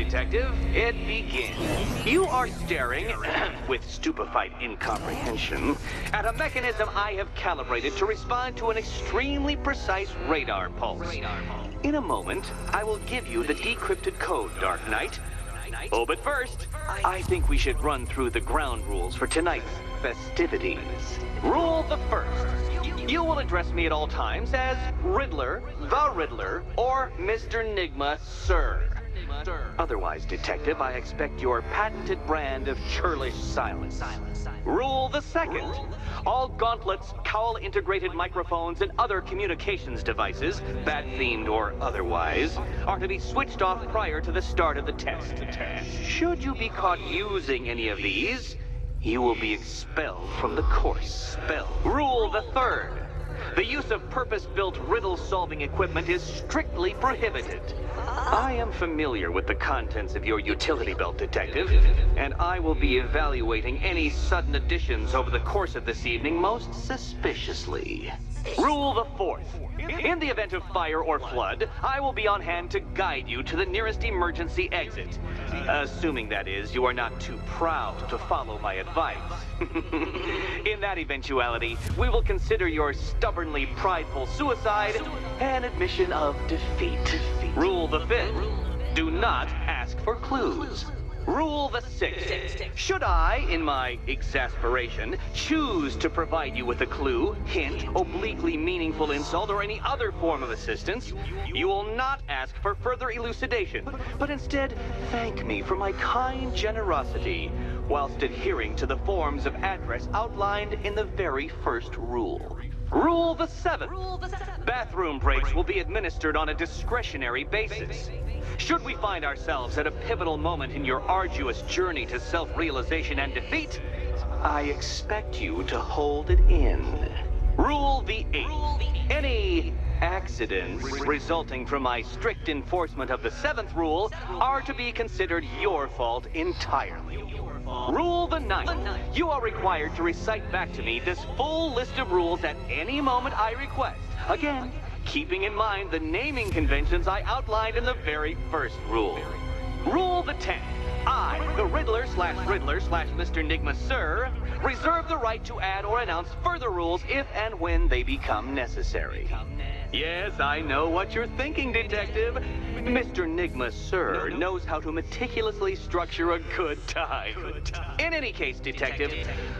Detective. It begins. You are staring, with stupefied incomprehension, at a mechanism I have calibrated to respond to an extremely precise radar pulse. In a moment, I will give you the decrypted code, Dark Knight. Oh, but first, I think we should run through the ground rules for tonight's festivities. Rule the first. You will address me at all times as Riddler, the Riddler, or Mr. Nigma, sir. Otherwise, Detective, I expect your patented brand of churlish silence. Rule the second. All gauntlets, cowl-integrated microphones, and other communications devices, bat-themed or otherwise, are to be switched off prior to the start of the test. Should you be caught using any of these, you will be expelled from the course. Rule the third. The use of purpose-built riddle-solving equipment is strictly prohibited. I am familiar with the contents of your utility belt, Detective, and I will be evaluating any sudden additions over the course of this evening most suspiciously. Rule the fourth. In the event of fire or flood, I will be on hand to guide you to the nearest emergency exit. Assuming, that is, you are not too proud to follow my advice. In that eventuality, we will consider your stubbornly prideful suicide an admission of defeat. Rule the fifth. Do not ask for clues. Rule the sixth. Should I, in my exasperation, choose to provide you with a clue, hint, obliquely meaningful insult, or any other form of assistance, you will not ask for further elucidation, but instead thank me for my kind generosity, whilst adhering to the forms of address outlined in the very first rule. Rule the seventh. Bathroom breaks will be administered on a discretionary basis. Should we find ourselves at a pivotal moment in your arduous journey to self-realization and defeat, I expect you to hold it in. Rule the eighth. Any accidents resulting from my strict enforcement of the seventh rule are to be considered your fault entirely. Rule the ninth. You are required to recite back to me this full list of rules at any moment I request. Again, keeping in mind the naming conventions I outlined in the very first rule. Rule the 10th. I, the Riddler/Mr. Nigma, sir, reserve the right to add or announce further rules if and when they become necessary. Yes, I know what you're thinking, Detective. Mr. Nigma, sir, knows how to meticulously structure a good time. In any case, Detective,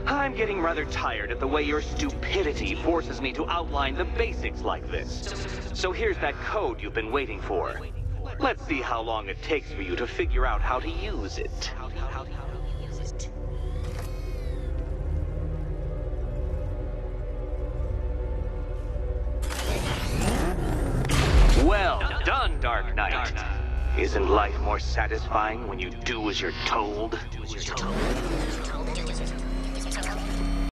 I'm getting rather tired at the way your stupidity forces me to outline the basics like this. So here's that code you've been waiting for. Let's see how long it takes for you to figure out how to use it. Well done, Dark Knight. Isn't life more satisfying when you do as you're told?